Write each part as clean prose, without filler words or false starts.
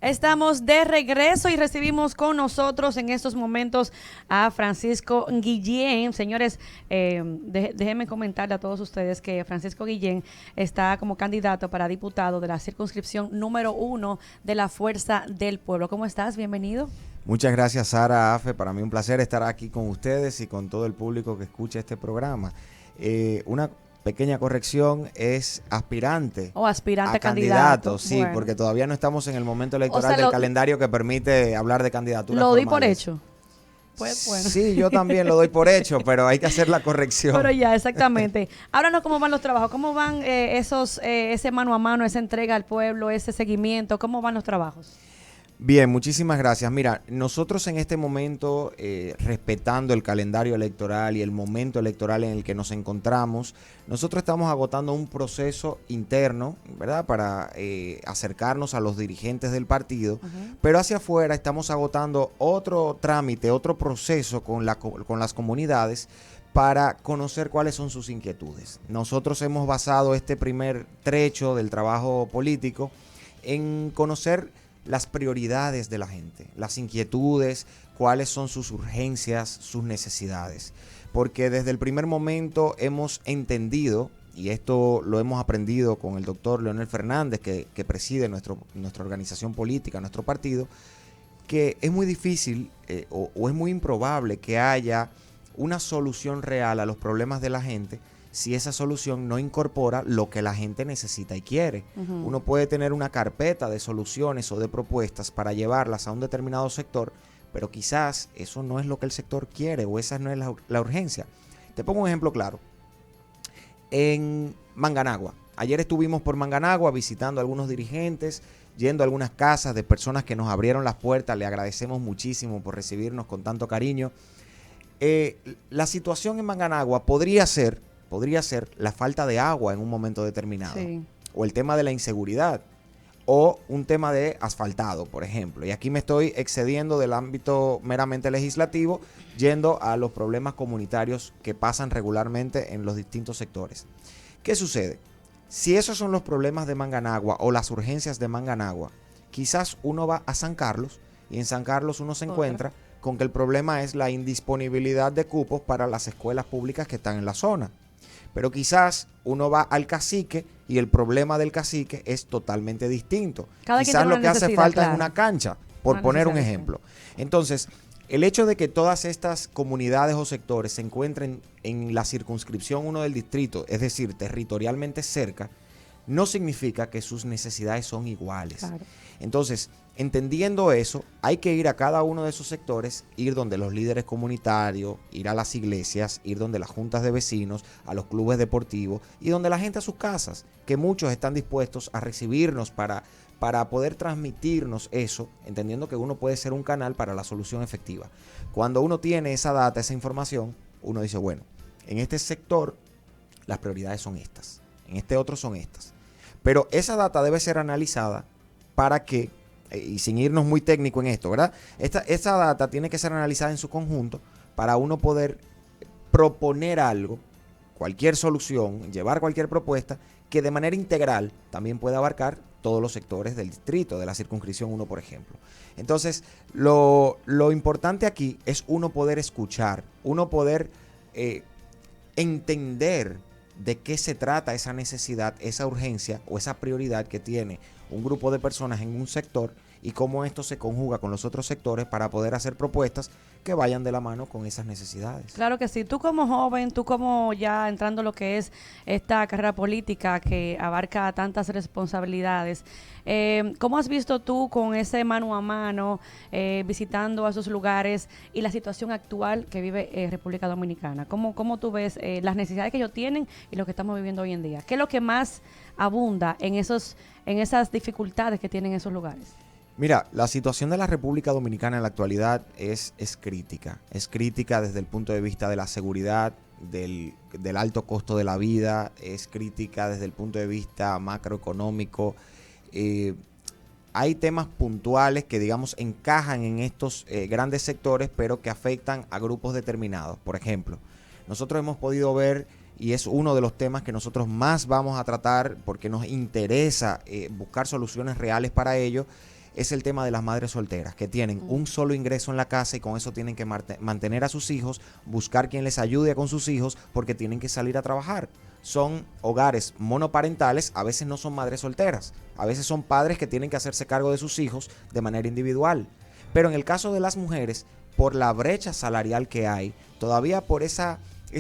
Estamos de regreso y recibimos con nosotros en estos momentos a Francisco Guillén. Señores, déjenme comentarle a todos ustedes que Francisco Guillén está como candidato para diputado de la circunscripción número 1 de la Fuerza del Pueblo. ¿Cómo estás? Bienvenido. Muchas gracias, Sara, Afe. Para mí un placer estar aquí con ustedes y con todo el público que escucha este programa. Una pequeña corrección, es aspirante. Aspirante a candidato. Sí, bueno, porque todavía no estamos en el momento electoral del calendario que permite hablar de candidaturas Lo di por formales. hecho. Pues bueno. Sí, yo también lo doy por hecho, pero hay que hacer la corrección. Pero ya, exactamente. Háblanos cómo van los trabajos, cómo van ese mano a mano, esa entrega al pueblo, ese seguimiento, cómo van los trabajos. Bien, muchísimas gracias. Mira, nosotros en este momento, respetando el calendario electoral y el momento electoral en el que nos encontramos, nosotros estamos agotando un proceso interno, ¿verdad?, para acercarnos a los dirigentes del partido, pero hacia afuera estamos agotando otro trámite, otro proceso con las comunidades para conocer cuáles son sus inquietudes. Nosotros hemos basado este primer trecho del trabajo político en conocer las prioridades de la gente, las inquietudes, cuáles son sus urgencias, sus necesidades. Porque desde el primer momento hemos entendido, y esto lo hemos aprendido con el doctor Leonel Fernández, que preside nuestra organización política, nuestro partido, que es muy difícil o es muy improbable que haya una solución real a los problemas de la gente si esa solución no incorpora lo que la gente necesita y quiere. Uno puede tener una carpeta de soluciones o de propuestas para llevarlas a un determinado sector, pero quizás eso no es lo que el sector quiere o esa no es la urgencia. Te pongo un ejemplo claro. En Manganagua. Ayer estuvimos por Manganagua visitando a algunos dirigentes, yendo a algunas casas de personas que nos abrieron las puertas. Le agradecemos muchísimo por recibirnos con tanto cariño. La situación en Manganagua podría ser la falta de agua en un momento determinado, sí, o el tema de la inseguridad, o un tema de asfaltado, por ejemplo. Y aquí me estoy excediendo del ámbito meramente legislativo, yendo a los problemas comunitarios que pasan regularmente en los distintos sectores. ¿Qué sucede? Si esos son los problemas de Manganagua o las urgencias de Manganagua, quizás uno va a San Carlos y en San Carlos uno se encuentra con que el problema es la indisponibilidad de cupos para las escuelas públicas que están en la zona. Pero quizás uno va al Cacique y el problema del Cacique es totalmente distinto. Quizás lo que hace falta es una cancha, por poner un ejemplo. Entonces, el hecho de que todas estas comunidades o sectores se encuentren en la circunscripción 1 del distrito, es decir, territorialmente cerca, no significa que sus necesidades son iguales. Claro. Entonces, entendiendo eso, hay que ir a cada uno de esos sectores, ir donde los líderes comunitarios, ir a las iglesias, ir donde las juntas de vecinos, a los clubes deportivos y donde la gente a sus casas, que muchos están dispuestos a recibirnos para poder transmitirnos eso, entendiendo que uno puede ser un canal para la solución efectiva. Cuando uno tiene esa data, esa información, uno dice, bueno, en este sector las prioridades son estas, en este otro son estas. Pero esa data debe ser analizada para que, y sin irnos muy técnico en esto, ¿verdad? Esa data tiene que ser analizada en su conjunto para uno poder proponer algo, cualquier solución, llevar cualquier propuesta que de manera integral también pueda abarcar todos los sectores del distrito, de la circunscripción 1, por ejemplo. Entonces, lo importante aquí es uno poder escuchar, uno poder entender de qué se trata esa necesidad, esa urgencia o esa prioridad que tiene un grupo de personas en un sector y cómo esto se conjuga con los otros sectores para poder hacer propuestas que vayan de la mano con esas necesidades. Claro que sí. Tú como joven, tú como ya entrando lo que es esta carrera política que abarca tantas responsabilidades, ¿cómo has visto tú con ese mano a mano, visitando a esos lugares y la situación actual que vive República Dominicana? ¿Cómo tú ves las necesidades que ellos tienen y lo que estamos viviendo hoy en día? ¿Qué es lo que más abunda en esas dificultades que tienen esos lugares? Mira, la situación de la República Dominicana en la actualidad es crítica. Es crítica desde el punto de vista de la seguridad, del alto costo de la vida, es crítica desde el punto de vista macroeconómico. Hay temas puntuales que, digamos, encajan en estos grandes sectores, pero que afectan a grupos determinados. Por ejemplo, nosotros hemos podido ver, y es uno de los temas que nosotros más vamos a tratar porque nos interesa buscar soluciones reales para ello, es el tema de las madres solteras, que tienen un solo ingreso en la casa y con eso tienen que mantener a sus hijos, buscar quien les ayude con sus hijos porque tienen que salir a trabajar. Son hogares monoparentales, a veces no son madres solteras, a veces son padres que tienen que hacerse cargo de sus hijos de manera individual. Pero en el caso de las mujeres, por la brecha salarial que hay, todavía por ese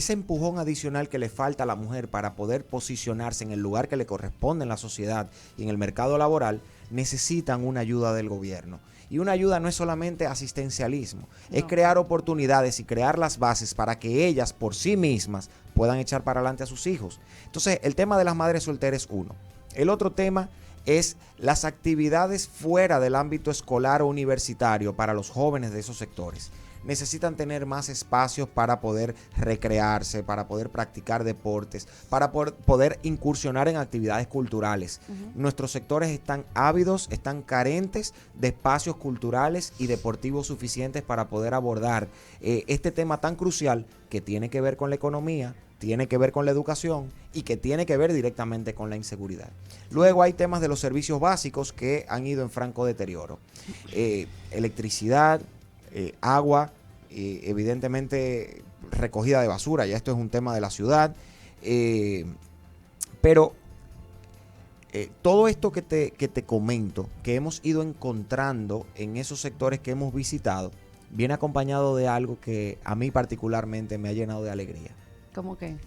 empujón adicional que le falta a la mujer para poder posicionarse en el lugar que le corresponde en la sociedad y en el mercado laboral, necesitan una ayuda del gobierno. Y una ayuda no es solamente asistencialismo, es crear oportunidades y crear las bases para que ellas por sí mismas puedan echar para adelante a sus hijos. Entonces, el tema de las madres solteras es uno. El otro tema es las actividades fuera del ámbito escolar o universitario para los jóvenes de esos sectores. Necesitan tener más espacios para poder recrearse, para poder practicar deportes, para poder incursionar en actividades culturales. Nuestros sectores están ávidos, están carentes de espacios culturales y deportivos suficientes para poder abordar este tema tan crucial que tiene que ver con la economía, tiene que ver con la educación y que tiene que ver directamente con la inseguridad. Luego hay temas de los servicios básicos que han ido en franco deterioro. Electricidad, agua, evidentemente recogida de basura, ya esto es un tema de la ciudad, pero todo esto que te comento, que hemos ido encontrando en esos sectores que hemos visitado, viene acompañado de algo que a mí particularmente me ha llenado de alegría. ¿Cómo qué?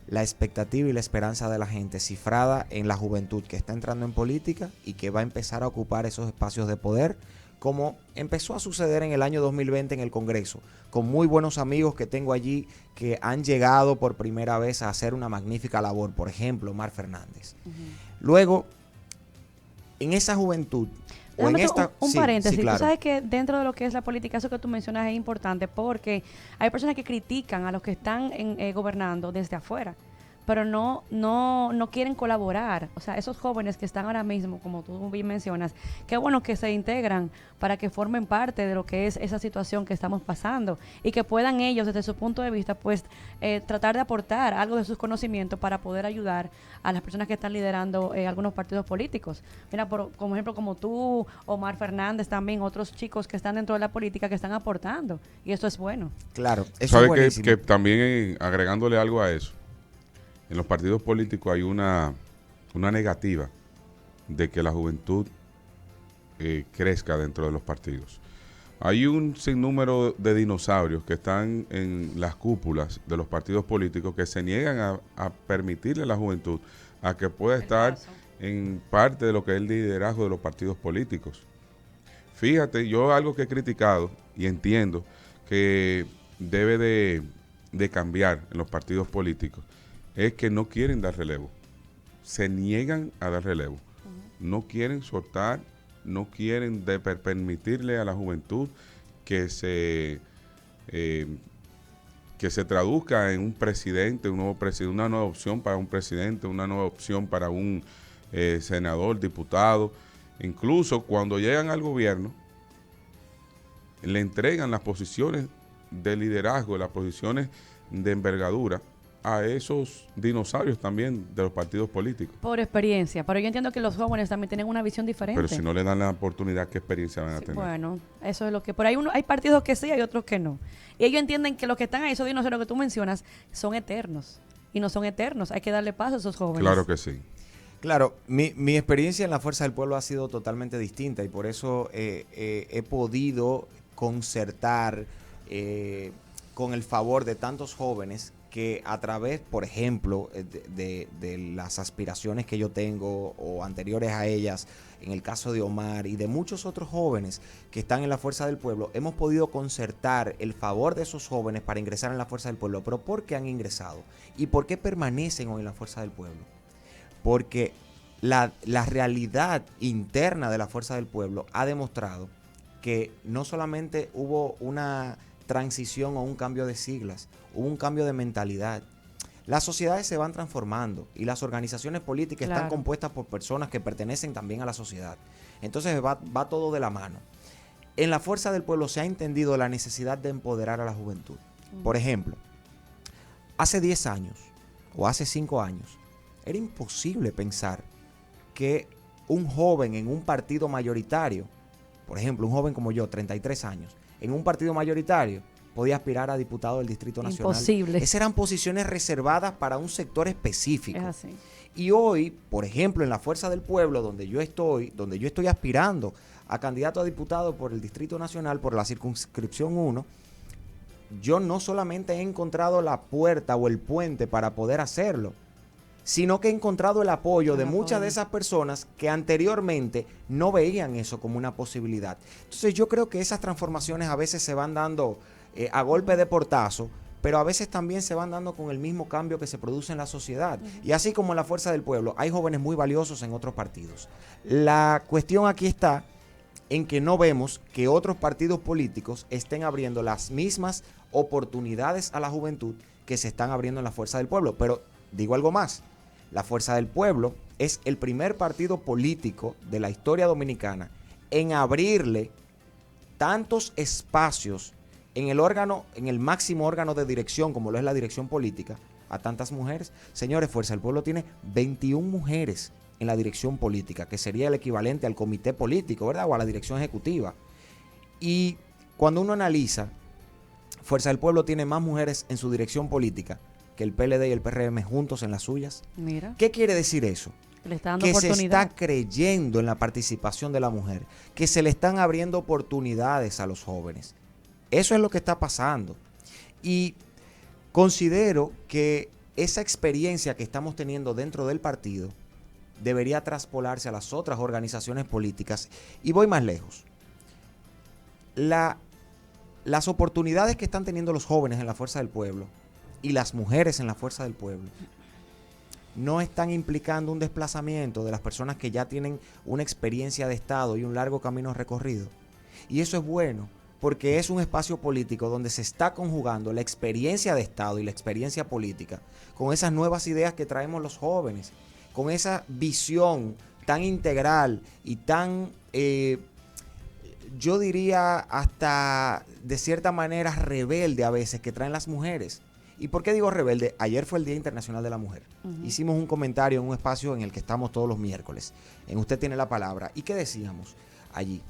La expectativa y la esperanza de la gente cifrada en la juventud que está entrando en política y que va a empezar a ocupar esos espacios de poder, como empezó a suceder en el año 2020 en el Congreso, con muy buenos amigos que tengo allí que han llegado por primera vez a hacer una magnífica labor, por ejemplo, Omar Fernández. Luego, en esa juventud, o en esta... Un paréntesis, claro. Tú sabes que dentro de lo que es la política, eso que tú mencionas es importante porque hay personas que critican a los que están gobernando desde afuera, pero no quieren colaborar. O sea, esos jóvenes que están ahora mismo, como tú bien mencionas, qué bueno que se integran para que formen parte de lo que es esa situación que estamos pasando y que puedan ellos, desde su punto de vista, pues tratar de aportar algo de sus conocimientos para poder ayudar a las personas que están liderando algunos partidos políticos. Mira, como ejemplo, como tú, Omar Fernández, también otros chicos que están dentro de la política que están aportando, y eso es bueno. Claro, eso es buenísimo. Que también, agregándole algo a eso, en los partidos políticos hay una negativa de que la juventud crezca dentro de los partidos. Hay un sinnúmero de dinosaurios que están en las cúpulas de los partidos políticos que se niegan a permitirle a la juventud a que pueda estar en parte de lo que es el liderazgo de los partidos políticos. Fíjate, yo algo que he criticado y entiendo que debe de cambiar en los partidos políticos es que no quieren dar relevo, se niegan a dar relevo, no quieren soltar, no quieren permitirle a la juventud que se traduzca en un presidente, una nueva opción para un presidente, una nueva opción para un senador, diputado. Incluso cuando llegan al gobierno, le entregan las posiciones de liderazgo, las posiciones de envergadura a esos dinosaurios también de los partidos políticos. Por experiencia, pero yo entiendo que los jóvenes también tienen una visión diferente. Pero si no le dan la oportunidad, ¿qué experiencia van a tener? Bueno, eso es lo que... Por ahí hay partidos que sí, hay otros que no. Y ellos entienden que los que están ahí, esos dinosaurios que tú mencionas, son eternos. Y no son eternos, hay que darle paso a esos jóvenes. Claro que sí. Claro, mi experiencia en la Fuerza del Pueblo ha sido totalmente distinta y por eso he podido concertar con el favor de tantos jóvenes que a través, por ejemplo, de las aspiraciones que yo tengo o anteriores a ellas, en el caso de Omar y de muchos otros jóvenes que están en la Fuerza del Pueblo, hemos podido concertar el favor de esos jóvenes para ingresar en la Fuerza del Pueblo. ¿Pero por qué han ingresado? ¿Y por qué permanecen hoy en la Fuerza del Pueblo? Porque la realidad interna de la Fuerza del Pueblo ha demostrado que no solamente hubo una transición o un cambio de siglas, hubo un cambio de mentalidad. Las sociedades se van transformando y las organizaciones políticas están compuestas por personas que pertenecen también a la sociedad. Entonces va todo de la mano. En la Fuerza del Pueblo se ha entendido la necesidad de empoderar a la juventud. Por ejemplo, hace 10 años o hace 5 años era imposible pensar que un joven en un partido mayoritario por ejemplo, un joven como yo, 33 años, en un partido mayoritario, podía aspirar a diputado del Distrito Nacional. Imposible. Esas eran posiciones reservadas para un sector específico. Es así. Y hoy, por ejemplo, en la Fuerza del Pueblo, donde yo estoy aspirando a candidato a diputado por el Distrito Nacional, por la circunscripción 1, yo no solamente he encontrado la puerta o el puente para poder hacerlo, sino que he encontrado el apoyo de muchas de esas personas que anteriormente no veían eso como una posibilidad. Entonces yo creo que esas transformaciones a veces se van dando a golpe de portazo, pero a veces también se van dando con el mismo cambio que se produce en la sociedad. Y así como en la Fuerza del Pueblo, hay jóvenes muy valiosos en otros partidos. La cuestión aquí está en que no vemos que otros partidos políticos estén abriendo las mismas oportunidades a la juventud que se están abriendo en la Fuerza del Pueblo. Pero digo algo más, la Fuerza del Pueblo es el primer partido político de la historia dominicana en abrirle tantos espacios en el máximo órgano de dirección, como lo es la dirección política, a tantas mujeres. Señores, Fuerza del Pueblo tiene 21 mujeres en la dirección política, que sería el equivalente al comité político, ¿verdad? O a la dirección ejecutiva. Y cuando uno analiza, Fuerza del Pueblo tiene más mujeres en su dirección política que el PLD y el PRM juntos en las suyas. Mira. ¿Qué quiere decir eso? Le está dando Que oportunidad. se está creyendo en la participación de la mujer, que se le están abriendo oportunidades a los jóvenes. Eso es lo que está pasando. Y considero que esa experiencia que estamos teniendo dentro del partido debería traspolarse a las otras organizaciones políticas. Y voy más lejos. Las oportunidades que están teniendo los jóvenes en la Fuerza del Pueblo y las mujeres en la Fuerza del Pueblo no están implicando un desplazamiento de las personas que ya tienen una experiencia de Estado y un largo camino recorrido. Y eso es bueno, porque es un espacio político donde se está conjugando la experiencia de Estado y la experiencia política con esas nuevas ideas que traemos los jóvenes, con esa visión tan integral y tan, yo diría hasta de cierta manera rebelde a veces que traen las mujeres. ¿Y por qué digo rebelde? Ayer fue el Día Internacional de la Mujer. Hicimos un comentario en un espacio en el que estamos todos los miércoles. En Usted Tiene la Palabra. ¿Y qué decíamos allí?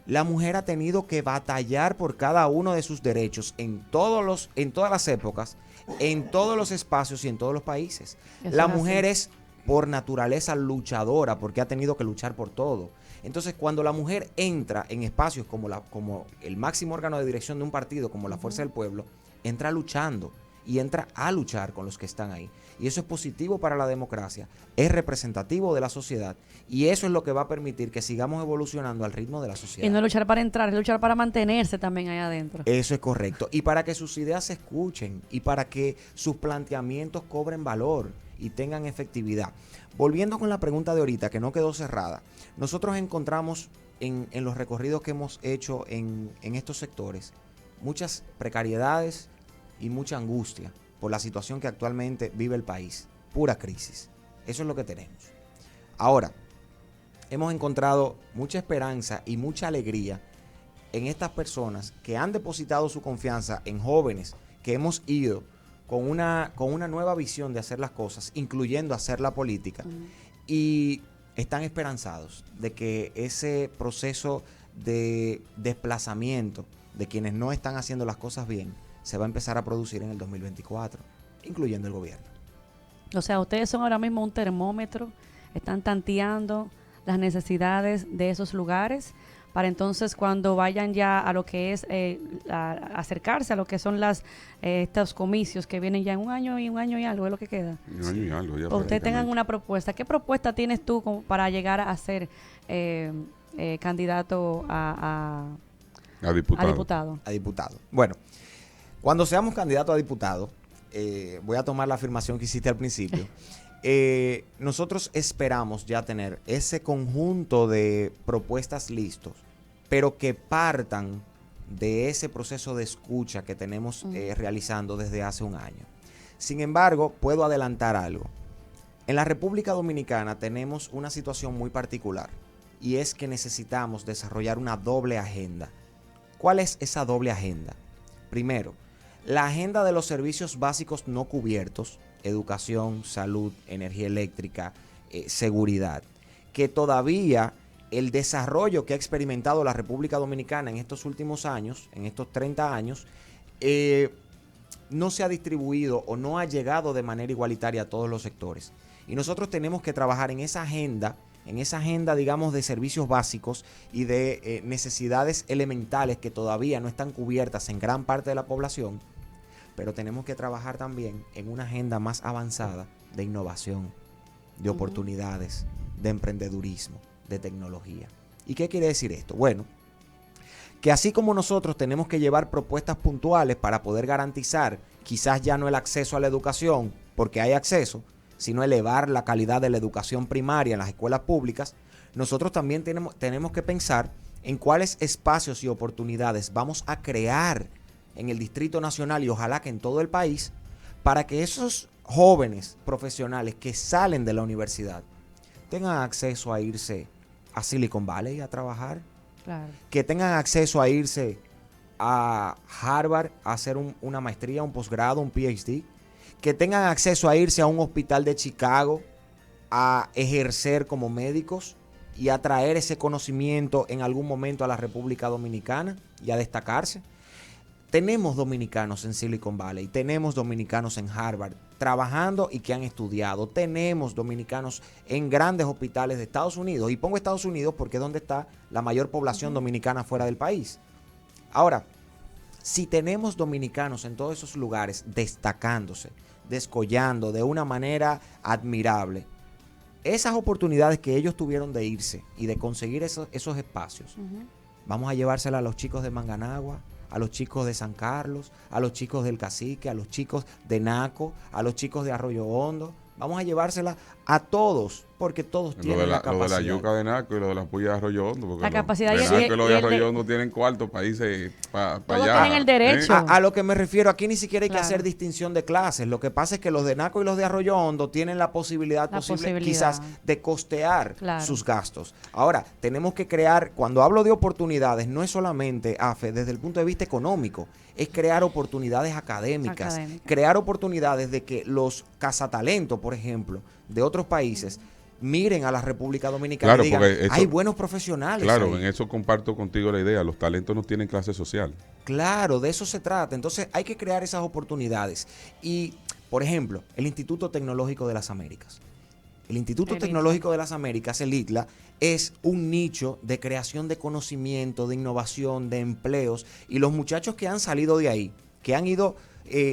La mujer ha tenido que batallar por cada uno de sus derechos en todas las épocas, en todos los espacios y en todos los países. La mujer es por naturaleza luchadora, porque ha tenido que luchar por todo. Entonces, cuando la mujer entra en espacios como el máximo órgano de dirección de un partido, como la Fuerza del Pueblo, entra luchando y entra a luchar con los que están ahí. Y eso es positivo para la democracia, es representativo de la sociedad y eso es lo que va a permitir que sigamos evolucionando al ritmo de la sociedad. Y no luchar para entrar, es luchar para mantenerse también ahí adentro. Eso es correcto. Y para que sus ideas se escuchen y para que sus planteamientos cobren valor y tengan efectividad. Volviendo con la pregunta de ahorita, que no quedó cerrada, nosotros encontramos en los recorridos que hemos hecho en estos sectores muchas precariedades y mucha angustia por la situación que actualmente vive el país. Pura crisis. Eso es lo que tenemos. Ahora, hemos encontrado mucha esperanza y mucha alegría en estas personas que han depositado su confianza en jóvenes que hemos ido con una nueva visión de hacer las cosas, incluyendo hacer la política, y están esperanzados de que ese proceso de desplazamiento de quienes no están haciendo las cosas bien se va a empezar a producir en el 2024, incluyendo el gobierno. O sea, ustedes son ahora mismo un termómetro, están tanteando las necesidades de esos lugares para entonces cuando vayan ya a lo que es acercarse a lo que son estos comicios que vienen ya en un año y algo, es lo que queda. Un año y algo, ya. Ustedes tengan una propuesta. ¿Qué propuesta tienes tú para llegar a ser candidato a diputado? A diputado. Bueno, cuando seamos candidatos a diputado, voy a tomar la afirmación que hiciste al principio. Nosotros esperamos ya tener ese conjunto de propuestas listos, pero que partan de ese proceso de escucha que tenemos realizando desde hace un año. Sin embargo, puedo adelantar algo. En la República Dominicana tenemos una situación muy particular y es que necesitamos desarrollar una doble agenda. ¿Cuál es esa doble agenda? Primero, la agenda de los servicios básicos no cubiertos, educación, salud, energía eléctrica, seguridad, que todavía el desarrollo que ha experimentado la República Dominicana en estos últimos años, en estos 30 años, no se ha distribuido o no ha llegado de manera igualitaria a todos los sectores. Y nosotros tenemos que trabajar en esa agenda, digamos, de servicios básicos y de necesidades elementales que todavía no están cubiertas en gran parte de la población, pero tenemos que trabajar también en una agenda más avanzada de innovación, de oportunidades, de emprendedurismo, de tecnología. ¿Y qué quiere decir esto? Bueno, que así como nosotros tenemos que llevar propuestas puntuales para poder garantizar quizás ya no el acceso a la educación, porque hay acceso, sino elevar la calidad de la educación primaria en las escuelas públicas, nosotros también tenemos que pensar en cuáles espacios y oportunidades vamos a crear en el Distrito Nacional y ojalá que en todo el país, para que esos jóvenes profesionales que salen de la universidad tengan acceso a irse a Silicon Valley a trabajar, Claro. que tengan acceso a irse a Harvard a hacer una maestría, un posgrado, un PhD, que tengan acceso a irse a un hospital de Chicago a ejercer como médicos y a traer ese conocimiento en algún momento a la República Dominicana y a destacarse. Tenemos dominicanos en Silicon Valley, tenemos dominicanos en Harvard trabajando y que han estudiado, tenemos dominicanos en grandes hospitales de Estados Unidos, y pongo Estados Unidos porque es donde está la mayor población dominicana fuera del país. Ahora, si tenemos dominicanos en todos esos lugares destacándose, descollando de una manera admirable, esas oportunidades que ellos tuvieron de irse y de conseguir esos espacios, vamos a llevárselas a los chicos de Manganagua, a los chicos de San Carlos, a los chicos del Cacique, a los chicos de Naco, a los chicos de Arroyo Hondo. Vamos a llevársela a todos, porque todos tienen la capacidad. Lo de la yuca de Naco y lo de la puya de Arroyo Hondo. Porque La capacidad de y Naco y lo de Arroyo Hondo tienen cuartos países para allá. Todos tienen el derecho. A lo que me refiero, aquí ni siquiera hay que Claro. hacer distinción de clases. Lo que pasa es que los de Naco y los de Arroyo Hondo tienen la posibilidad quizás de costear Claro. sus gastos. Ahora, tenemos que crear, cuando hablo de oportunidades, no es solamente, AFE, desde el punto de vista económico, es crear oportunidades académicas, crear oportunidades de que los cazatalentos, por ejemplo, de otros países, miren a la República Dominicana y digan, hay buenos profesionales. Claro, ahí. en eso comparto contigo la idea. Los talentos no tienen clase social. Claro, de eso se trata. Entonces hay que crear esas oportunidades. Y, por ejemplo, el Instituto Tecnológico de las Américas. El Instituto Tecnológico de las Américas, el ITLA, es un nicho de creación de conocimiento, de innovación, de empleos. Y los muchachos que han salido de ahí, que han ido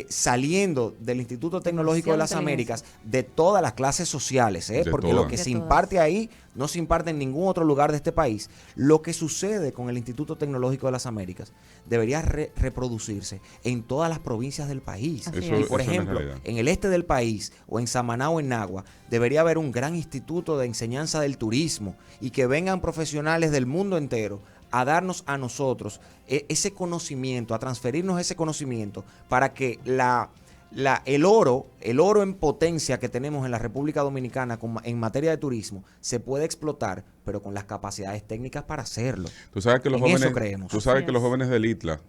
saliendo del Instituto Tecnológico de las Américas, de todas las clases sociales, porque lo que se imparte ahí no se imparte en ningún otro lugar de este país. Lo que sucede con el Instituto Tecnológico de las Américas debería reproducirse en todas las provincias del país. Y por ejemplo, en el este del país, o en Samaná o en Nagua, debería haber un gran instituto de enseñanza del turismo y que vengan profesionales del mundo entero a darnos a nosotros ese conocimiento, a transferirnos ese conocimiento para que el oro en potencia que tenemos en la República Dominicana en materia de turismo se pueda explotar, pero con las capacidades técnicas para hacerlo. Tú sabes que los en jóvenes, eso creemos. Tú sabes que los jóvenes del ITLA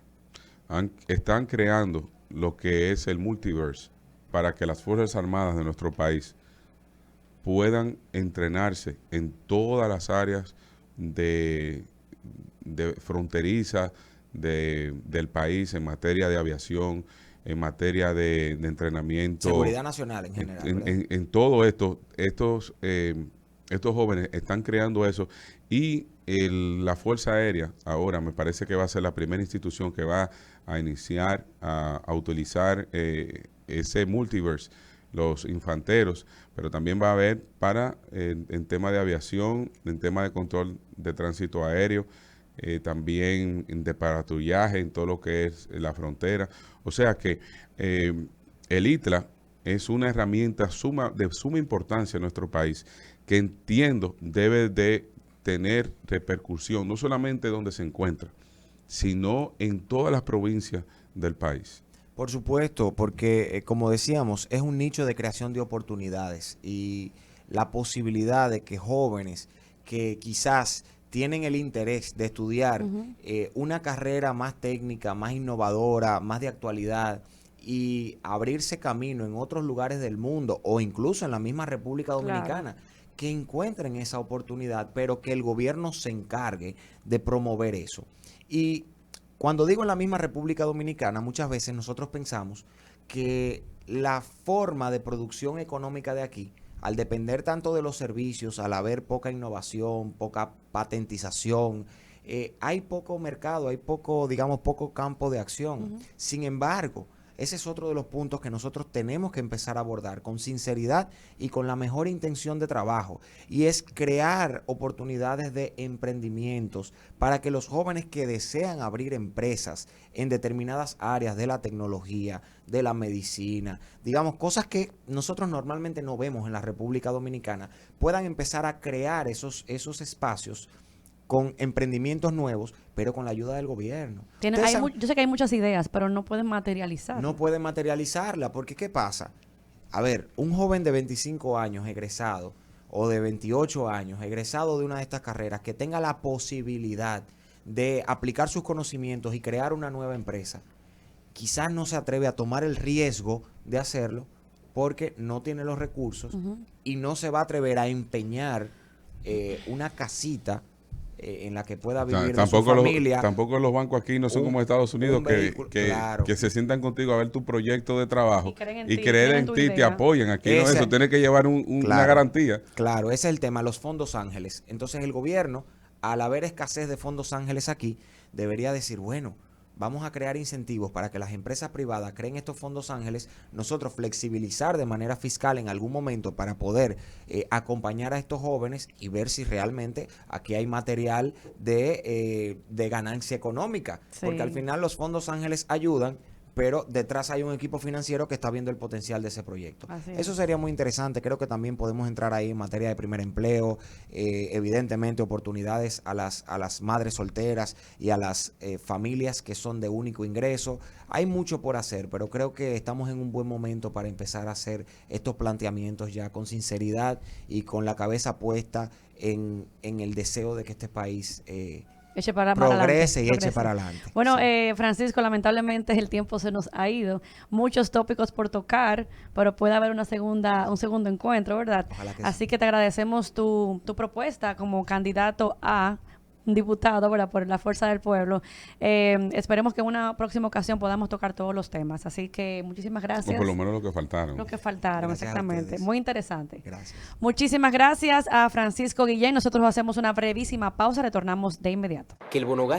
están creando lo que es el multiverse para que las Fuerzas Armadas de nuestro país puedan entrenarse en todas las áreas de fronteriza del país en materia de aviación, en materia de entrenamiento. Seguridad nacional en general. En todo esto, estos jóvenes están creando eso y la Fuerza Aérea ahora me parece que va a ser la primera institución que va a iniciar a utilizar ese multiverse, los infanteros, pero también va a haber en tema de aviación, en tema de control de tránsito aéreo, también de patrullaje en todo lo que es la frontera. O sea que el ITLA es una herramienta de suma importancia en nuestro país que entiendo debe de tener repercusión, no solamente donde se encuentra, sino en todas las provincias del país. Por supuesto, porque como decíamos, es un nicho de creación de oportunidades y la posibilidad de que jóvenes que quizás tienen el interés de estudiar una carrera más técnica, más innovadora, más de actualidad y abrirse camino en otros lugares del mundo o incluso en la misma República Dominicana, que encuentren esa oportunidad, pero que el gobierno se encargue de promover eso. Y cuando digo en la misma República Dominicana, muchas veces nosotros pensamos que la forma de producción económica de aquí, al depender tanto de los servicios, al haber poca innovación, poca patentización, hay poco mercado, hay poco, digamos, poco campo de acción. Sin embargo, ese es otro de los puntos que nosotros tenemos que empezar a abordar con sinceridad y con la mejor intención de trabajo. Y es crear oportunidades de emprendimientos para que los jóvenes que desean abrir empresas en determinadas áreas de la tecnología, de la medicina, digamos, cosas que nosotros normalmente no vemos en la República Dominicana, puedan empezar a crear esos espacios con emprendimientos nuevos, pero con la ayuda del gobierno. Yo sé que hay muchas ideas, pero no pueden materializar. No pueden materializarla, porque ¿qué pasa? A ver, un joven de 25 años egresado, o de 28 años egresado de una de estas carreras, que tenga la posibilidad de aplicar sus conocimientos y crear una nueva empresa, quizás no se atreve a tomar el riesgo de hacerlo porque no tiene los recursos y no se va a atrever a empeñar una casita en la que pueda vivir de su familia. Tampoco los bancos aquí no son como Estados Unidos que se sientan contigo a ver tu proyecto de trabajo y creer en ti, te apoyan. Aquí no es eso, tienes que llevar una garantía. Claro, ese es el tema, los fondos ángeles. Entonces el gobierno, al haber escasez de fondos ángeles aquí, debería decir, bueno, vamos a crear incentivos para que las empresas privadas creen estos fondos ángeles, nosotros flexibilizar de manera fiscal en algún momento para poder acompañar a estos jóvenes y ver si realmente aquí hay material de ganancia económica. Sí. Porque al final los fondos ángeles ayudan, pero detrás hay un equipo financiero que está viendo el potencial de ese proyecto. Eso sería muy interesante. Creo que también podemos entrar ahí en materia de primer empleo, evidentemente oportunidades a las madres solteras y a las familias que son de único ingreso. Hay mucho por hacer, pero creo que estamos en un buen momento para empezar a hacer estos planteamientos ya con sinceridad y con la cabeza puesta en el deseo de que este país progrese y eche para adelante. Bueno, sí. Francisco, lamentablemente el tiempo se nos ha ido. Muchos tópicos por tocar, pero puede haber un segundo encuentro, ¿verdad? Así sí. Que te agradecemos tu propuesta como candidato a diputado, ¿verdad? Por la Fuerza del Pueblo. Esperemos que en una próxima ocasión podamos tocar todos los temas. Así que muchísimas gracias. O por lo menos lo que faltaron. Lo que faltaron, gracias, exactamente. Muy interesante. Gracias. Muchísimas gracias a Francisco Guillén. Nosotros hacemos una brevísima pausa. Retornamos de inmediato. Que el bonogas